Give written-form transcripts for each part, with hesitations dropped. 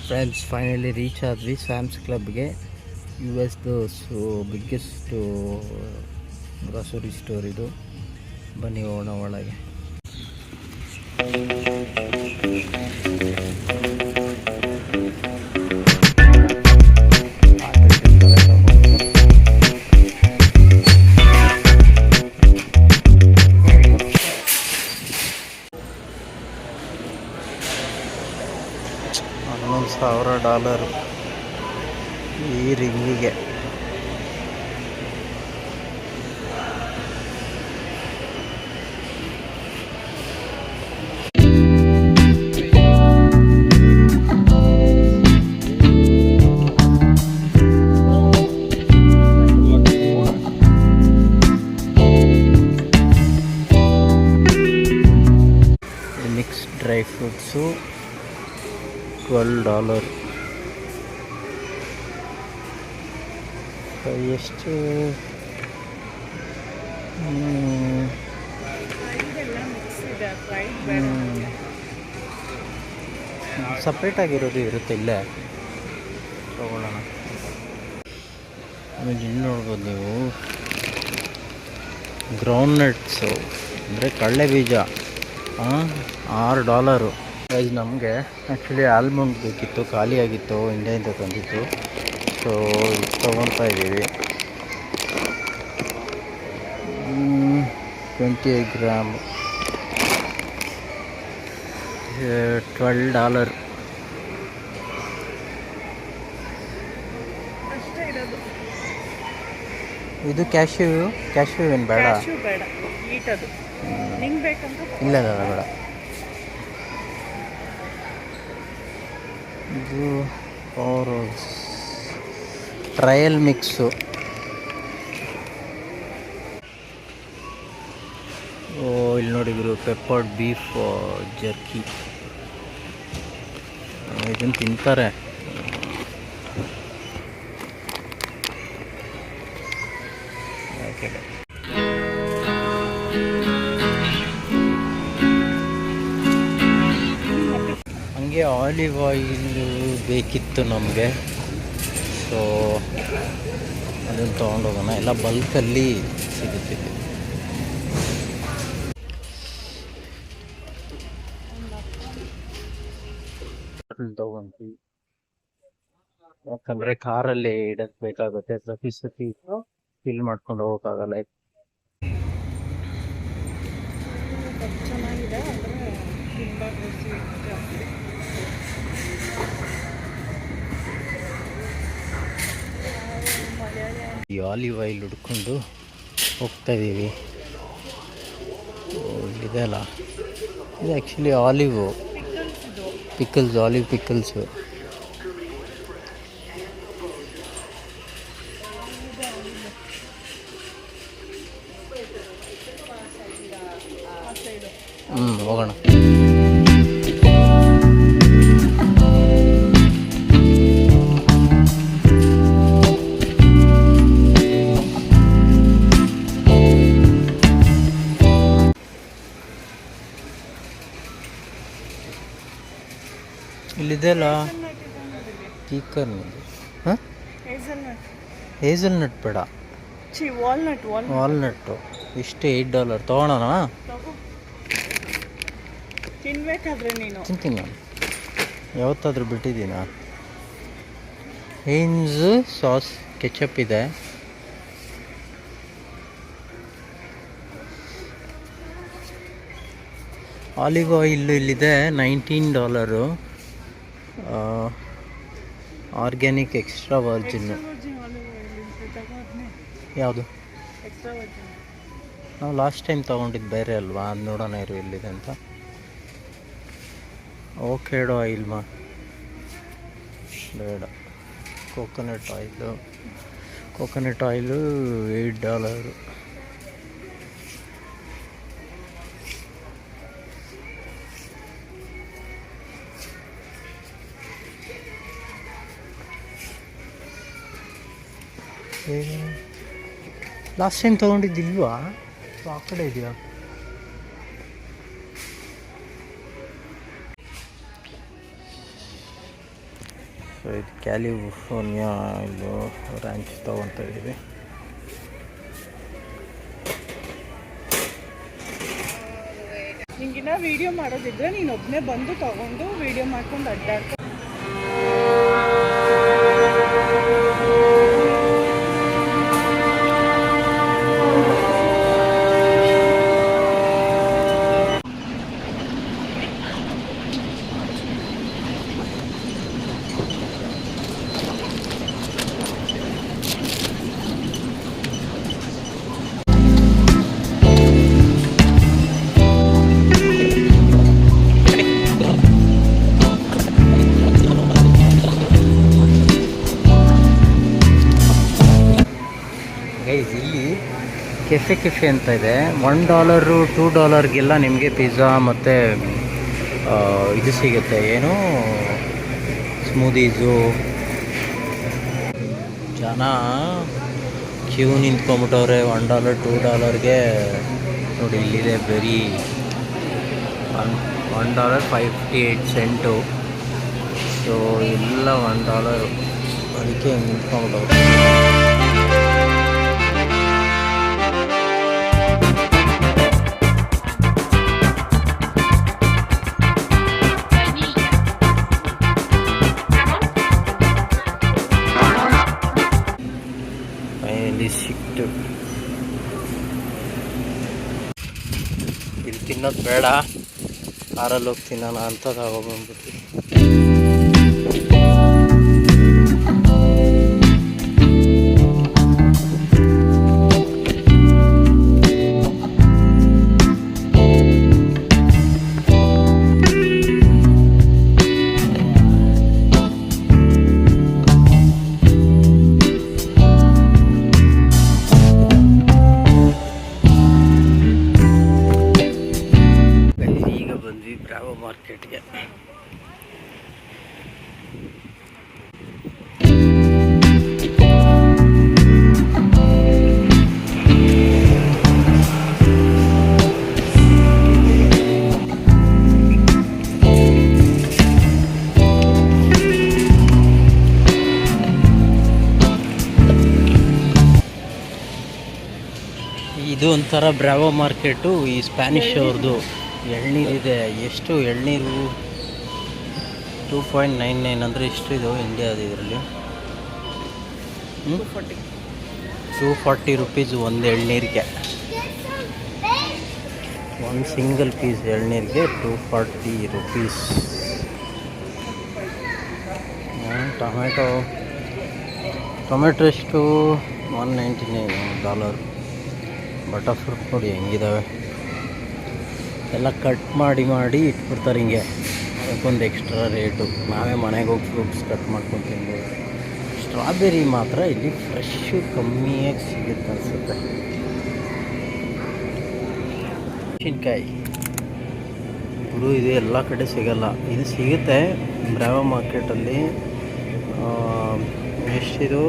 Friends finally reach ಆದ್ವಿ Sam's ಕ್ಲಬ್ಗೆ. US biggest grocery store ಇದು. ಬನ್ನಿ ಹೋಗೋಣ ಒಳಗೆ. $11,000 ಈ ರಿಂಗಿಗೆ. Mix dry fruits $12. ಎಷ್ಟು ಸಪ್ರೇಟಾಗಿರೋದು ಇರುತ್ತೆ, ಇಲ್ಲೇ ತಗೊಳ್ಳೋಣ. ಆಮೇಲೆ ಇಲ್ಲಿ ನೋಡ್ಬೋದು ನೀವು ಗ್ರೌಂಡ್ ನಟ್ಸು ಅಂದರೆ ಕಡಲೆ ಬೀಜ $6. ಪ್ರೈಸ್ ನಮಗೆ ಆ್ಯಕ್ಚುಲಿ ಆಲ್ಮಂಡ್ ಬೇಕಿತ್ತು, ಖಾಲಿಯಾಗಿತ್ತು, ಇಂಡಿಯಾದಿಂದ ತಂದಿತ್ತು. ಸೊ ಇದು ತೊಗೊಳ್ತಾ ಇದ್ದೀವಿ. 28 ಗ್ರಾಮ್ $12. ಇದು ಕ್ಯಾಶ್ಯೂ ಏನು ಬೇಡ, ಇಲ್ಲ ಬೇಡ. ಇದು ಟ್ರಯಲ್ ಮಿಕ್ಸು. ಇಲ್ಲಿ ನೋಡಿದ್ರು ಪೆಪ್ಪರ್ಡ್ ಬೀಫ್ ಜರ್ಕಿ, ಇದನ್ನು ತಿಂತಾರೆ. ಹಂಗೆ ಆಲಿವ್ ಆಯಿಲ್ ಬೇಕಿತ್ತು ನಮಗೆ, ಸೊ ಅದನ್ನು ತೊಗೊಂಡೋಗೋಣ. ಎಲ್ಲ ಬಲ್ಕಲ್ಲಿ ಸಿಗುತ್ತಿದೆ. ತೊಗೊಂಡ್ವಿ ಯಾಕಂದರೆ ಕಾರಲ್ಲಿ ಇಡಕ್ಕೆ ಬೇಕಾಗುತ್ತೆ, ಸತಿ ಫಿಲ್ ಮಾಡ್ಕೊಂಡು ಹೋಗೋಕ್ಕಾಗಲ್ಲ. ಈ ಆಲಿವ್ ಆಯಿಲ್ ಹುಡ್ಕೊಂಡು ಹೋಗ್ತಾಯಿದ್ದೀವಿ. ಇದೆ ಅಲ್ಲ, ಇದು ಆ್ಯಕ್ಚುಲಿ ಆಲಿವ್ ಪಿಕಲ್ಸು. ಹೋಗೋಣ. ಇಲ್ಲಿದೆಯಲ್ಲ ಪೀಕರ್, ಹೇಸಲ್ನಟ್ ಬೇಡ, ವಾಲ್ನಟ್ಟು. ಇಷ್ಟು $8 ತೊಗೊಳೋಣ. ತಿಂತೀನಿ ನಾನು, ಯಾವತ್ತಾದ್ರೂ ಬಿಟ್ಟಿದ್ದೀನ. ಹೈನ್ಸ್ ಸಾಸ್ ಕೆಚಪ್ ಇದೆ. ಆಲಿವ್ ಆಯಿಲ್ ಇಲ್ಲಿದೆ $19. Organic extra Virgin. ಯಾವುದು? ನಾವು ಲಾಸ್ಟ್ ಟೈಮ್ ತೊಗೊಂಡಿದ್ದು ಬೇರೆ ಅಲ್ವಾ, ಅದು ನೋಡೋಣ ಇರು ಎಲ್ಲಿದೆ ಅಂತ. ಓಕೆಡೋ ಆಯಿಲ್ ಬೇಡ. Coconut oil $8. ಲಾಸ್ಟ್ ಟೈಮ್ ತೊಗೊಂಡಿದ್ದಿಲ್ವಾ? ಆ ಕಡೆ ಇದೆಯಾ? ಸೊ ಇದು ಕ್ಯಾಲಿಫೋರ್ನಿಯಾ ಇದು ರ್ಯಾಂಚ್ ತೊಗೊತಾ ಇದ್ದೀವಿ. ನಿಂಗಿನ್ನ ವಿಡಿಯೋ ಮಾಡೋದಿದ್ರೆ ನೀನು ಒಬ್ಬನೇ ಬಂದು ತಗೊಂಡು ವಿಡಿಯೋ ಮಾಡ್ಕೊಂಡು ಅಡ್ಡಾಡ್ಕೊ. ಇಲ್ಲಿ ಕೆಫೆ ಅಂತ ಇದೆ. $1 $2 ನಿಮಗೆ ಪಿಜ್ಜಾ ಮತ್ತು ಇದು ಸಿಗುತ್ತೆ, ಏನು ಸ್ಮೂದೀಸು. ಜನ ಕ್ಯೂ ನಿಂತ್ಕೊಂಬಿಟ್ಟವ್ರೆ $1 $2 ನೋಡಿ. ಇಲ್ಲಿದೆ ಬರೀ $1.58. ಸೊ ಎಲ್ಲ $1 ಅದಕ್ಕೆ ನಿಂತ್ಕೊಂಬಿಟ್ಟವ್ರೆ. ಸಿಕ್ತು. ಇಲ್ಲಿ ತಿನ್ನೋದು ಬೇಡ, ಕಾರಲ್ಲಿ ಹೋಗಿ ತಿನ್ನೋಣ ಅಂತ ತಗೊಬಂದ್ಬಿಟ್ಟು. ಬ್ರಾವೋ ಮಾರ್ಕೆಟ್ಗೆ. ಇದು ಒಂಥರ ಬ್ರಾವೋ ಮಾರ್ಕೆಟು. ಈ ಸ್ಪ್ಯಾನಿಷ್ ಅವ್ರದ್ದು ಎಳ್ನೀರಿದೆ. ಎಷ್ಟು ಎಳ್ನೀರು? 2.99 ಅಂದರೆ ಎಷ್ಟು ಇದು ಇಂಡಿಯಾದ ಇದರಲ್ಲಿ? 240 ರೂಪೀಸ್ ಒಂದು ಎಳ್ನೀರಿಗೆ. ಒಂದು ಸಿಂಗಲ್ ಪೀಸ್ ಎಳ್ನೀರಿಗೆ 240 ರೂಪೀಸ್. ಟೊಮೆಟೊ ಎಷ್ಟು? $199. ಬಟರ್ ಫ್ರೂಟ್ ನೋಡಿ ಹೆಂಗಿದ್ದಾವೆ. ಎಲ್ಲ ಕಟ್ ಮಾಡಿ ಇಟ್ಬಿಡ್ತಾರೆ ಹಿಂಗೆ. ಅದಕ್ಕೊಂದು ಎಕ್ಸ್ಟ್ರಾ ರೇಟು. ನಾವೇ ಮನೆಗೆ ಹೋಗಿ ಫ್ರೂಟ್ಸ್ ಕಟ್ ಮಾಡ್ಕೊಂಡು ತಿನ್ಬೋದು. ಸ್ಟ್ರಾಬೆರಿ ಮಾತ್ರ ಇಲ್ಲಿ ಫ್ರೆಶ್ಶು ಕಮ್ಮಿಯಾಗಿ ಸಿಗುತ್ತೆ ಅನಿಸುತ್ತೆ. ಮೆಣಸಿನ್ಕಾಯಿ ಬಿಡು, ಇದು ಎಲ್ಲ ಕಡೆ ಸಿಗಲ್ಲ. ಇದು ಸಿಗುತ್ತೆ ಬ್ರಾವೋ ಮಾರ್ಕೆಟಲ್ಲಿ. ಎಷ್ಟಿದು?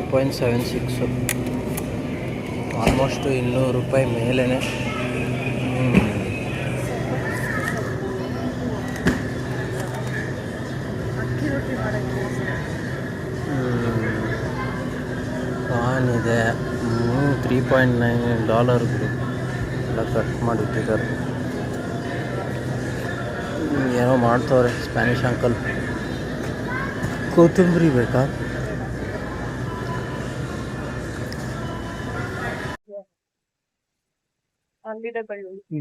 2.76. ಆಲ್ಮೋಸ್ಟ್ $200 ಮೇಲೇ. ಪಾನ್ ಇದೆ. $3.9 ಎಲ್ಲ ಕಟ್ ಮಾಡಿಟ್ಟಿದ್ದಾರೆ. ಏನೋ ಮಾಡ್ತವ್ರೆ ಸ್ಪ್ಯಾನಿಷ್ ಅಂಕಲ್. ಕೊತ್ತಂಬರಿ ಬೇಕಾ?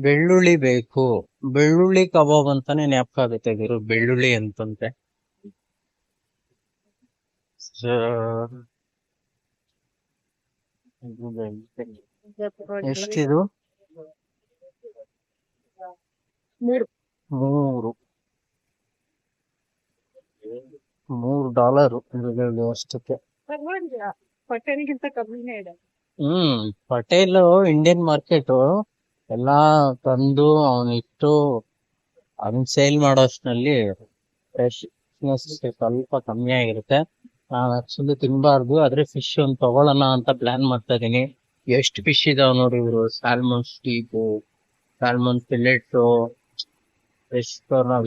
ಬೆಳ್ಳುಳ್ಳಿ ಬೇಕು. ಬೆಳ್ಳುಳ್ಳಿ ಕಬಾಬ್ ಅಂತಾನೆ ಜ್ಞಾಪಕ ಆಗುತ್ತೆ. ಗುರು ಬೆಳ್ಳುಳ್ಳಿ ಅಂತಂತೆ. ಎಷ್ಟಿದು? $3 ಅಷ್ಟಕ್ಕೆ. ಪಟೇಲ್ಗಿಂತ ಕಮ್ಮಿನೇ ಇದೆ. ಪಟೇಲ್ ಇಂಡಿಯನ್ ಮಾರ್ಕೆಟು ಎಲ್ಲ ತಂದು ಅವನಿಟ್ಟು ಅದನ್ನ ಸೇಲ್ ಮಾಡೋಷ್ಟ್ರಲ್ಲಿ ಫ್ರೆಶ್ನೆಸ್ ಸ್ವಲ್ಪ ಕಮ್ಮಿ ಆಗಿರುತ್ತೆ. ನಾನು ಆಕ್ಚುಲಿ ತಿನ್ಬಾರ್ದು, ಆದ್ರೆ ಫಿಶ್ ಒಂದು ತಗೊಳ್ಳೋಣ ಅಂತ ಪ್ಲಾನ್ ಮಾಡ್ತಾ ಇದೀನಿ. ಎಷ್ಟು ಫಿಶ್ ಇದಾವೆ ನೋಡಿ ಇವರು. ಸ್ಯಾಲ್ಮನ್ ಸ್ಟೀಕು, ಸ್ಯಾಲ್ಮನ್ ಫಿಲೆಟ್ಟು, ಫಿಶ್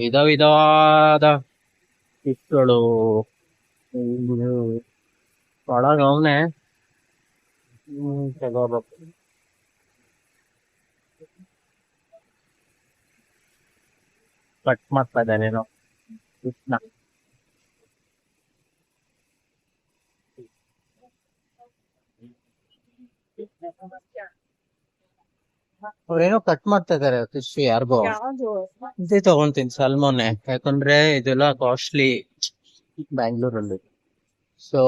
ವಿಧ ವಿಧವಾದ ಫಿಶ್ಗಳು ಒಳಗ ಅವನೇ ತಗೋಬೇಕು. ಕಟ್ ಮಾಡ್ತಾ ಇದ್ದಾನೇನೋ ಫಿಶ್ನ. ಅವ್ರೇನೋ ಕಟ್ ಮಾಡ್ತಾ ಇದಾರೆ ಫಿಶ್ ಯಾರಿಗೋ. ಯಾವ್ದು? ಇದೇ ತಗೊಂತೀನಿ ಸಲ್ಮೋನೆ, ಯಾಕಂದ್ರೆ ಇದೆಲ್ಲ ಕಾಸ್ಟ್ಲಿ ಬ್ಯಾಂಗ್ಳೂರಲ್ಲಿ. ಸೊ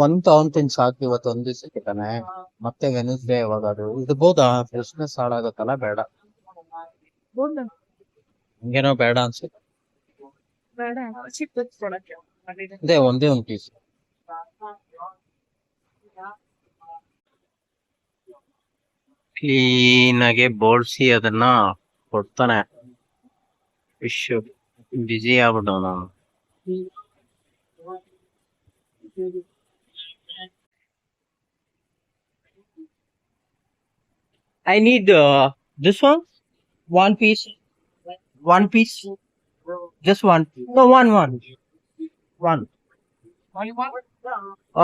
ಒಂದ್ ತಗೊಂತೀನಿ ಸಾಕು, ಇವತ್ತು ಒಂದ್ ದಿವಸಕ್ಕೆ ತಾನೆ. ಮತ್ತೆ ವೆನಿಸ್ಡೇ ಯಾವಾಗ ಅದು ಇಡ್ಬೋದಾ? ಫ್ರೆಶ್ನೆಸ್ ಹಾಳಾಗತ್ತಲ್ಲ, ಬೇಡ. ಹೌದಾ? ಹಂಗೇನೋ ಬೇಡ ಅನ್ಸುತ್ತೆ. ಬೇಡ, ಚಿಕ್ಕದ್ ಕೊಡಕ್ಕೆ. ಅದೇ ಒಂದೇ ಒಂದ್ ಪೀಸ್. ಕ್ಲೀನ್ ಆಗಿ ಬೋಳ್ಸಿ ಅದನ್ನ ಕೊಡ್ತಾನೆ. ಫಿಶ್ ಬಿಸಿ ಆಗ್ಬಿಟ್ಟು ನಾನು. I need this one piece, just one. No, one.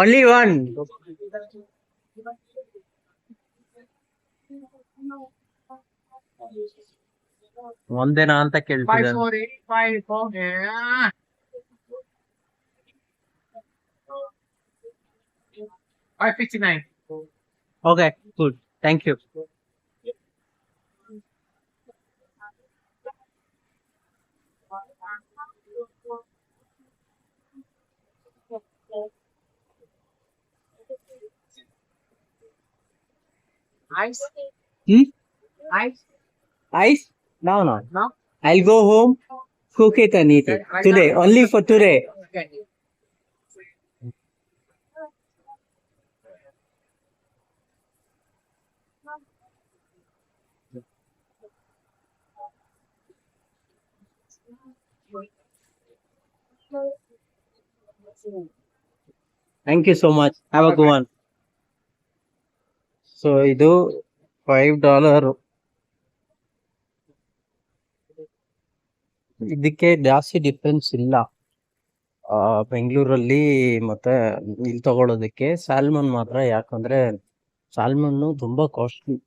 Only one. ಒಂದೇನಾ ಅಂತ ಕೇಳ್ತಿದ್ದೆ. 559. Okay, good. Thank you. Ice? Hmm? Ice? Ice? No. No? I'll go home, cook it and eat it. Right Today, now? only for today. Okay. Thank you so much. Have a good one. So ಇದು $5. ಇದಕ್ಕೆ ಜಾಸ್ತಿ difference ಇಲ್ಲ ಬೆಂಗಳೂರಲ್ಲಿ ಮತ್ತೆ ಇಲ್ಲಿ ತಗೊಳೋದಕ್ಕೆ. Salmon ಮಾತ್ರ, ಯಾಕಂದ್ರೆ ಸ್ಯಾಲ್ಮನ್ನು ತುಂಬಾ ಕಾಸ್ಟ್ಲಿ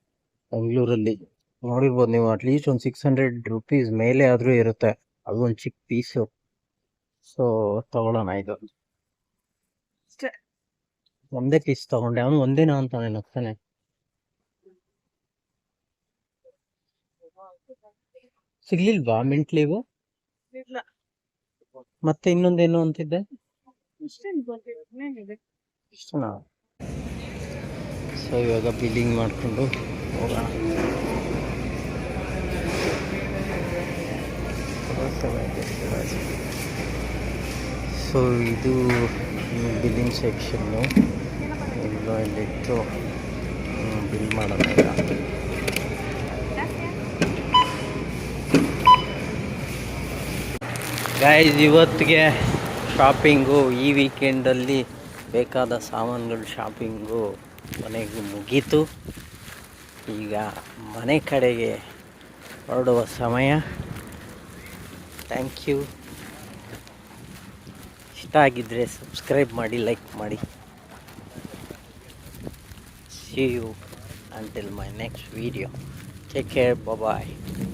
ಬೆಂಗಳೂರಲ್ಲಿ. ನೋಡಿರ್ಬೋದು ನೀವು, ಅಟ್ಲೀಸ್ಟ್ ಒಂದು ₹600 ಮೇಲೆ ಆದ್ರೂ ಇರುತ್ತೆ. ಅದು ಒಂದು ಚಿಕ್ಕ ಪೀಸು. ಸೊ ತಗೊಳ್ಳೋಣ ಇದು. ಅಷ್ಟೇ. ಒಂದೇ ಪೀಸ್ ತಗೊಂಡೆ. ಅವನು ಒಂದೇನಾ ಅಂತಾನೆ ನಗ್ತಾನೆ. ಸಿಗ್ಲಿಲ್ವಾ ಮಿಂಟ್ ಲೀವು? ಇಲ್ಲ. ಮತ್ತೆ ಇನ್ನೊಂದೇನು ಅಂತಿದ್ದೆ? ಅಷ್ಟೇ ಇನ್ನೇನಿದೆ? ಇಷ್ಟನಾ? ಸೊ ಇವಾಗ ಬಿಲ್ಲಿಂಗ್ ಮಾಡಿಕೊಂಡು ಹೋಗೋಣ. ಸೊ ಇದು ಬಿಲ್ಲಿಂಗ್ ಸೆಕ್ಷನ್ನು. ಎಲ್ಲ ಇಲ್ಲಿಟ್ಟು ಬಿಲ್ ಮಾಡೋಣ ಈಗ. ಗೈಸ್, ಇವತ್ತಿಗೆ ಶಾಪಿಂಗು, ಈ ವೀಕೆಂಡಲ್ಲಿ ಬೇಕಾದ ಸಾಮಾನುಗಳು ಶಾಪಿಂಗು ಮನೆಗೆ ಮುಗೀತು. ಈಗ ಮನೆ ಕಡೆಗೆ ಹೊರಡುವ ಸಮಯ. Thank you. ಇಷ್ಟ ಆಗಿದ್ದರೆ ಸಬ್ಸ್ಕ್ರೈಬ್ ಮಾಡಿ, ಲೈಕ್ ಮಾಡಿ. See you until my next video. Take care. Bye-bye.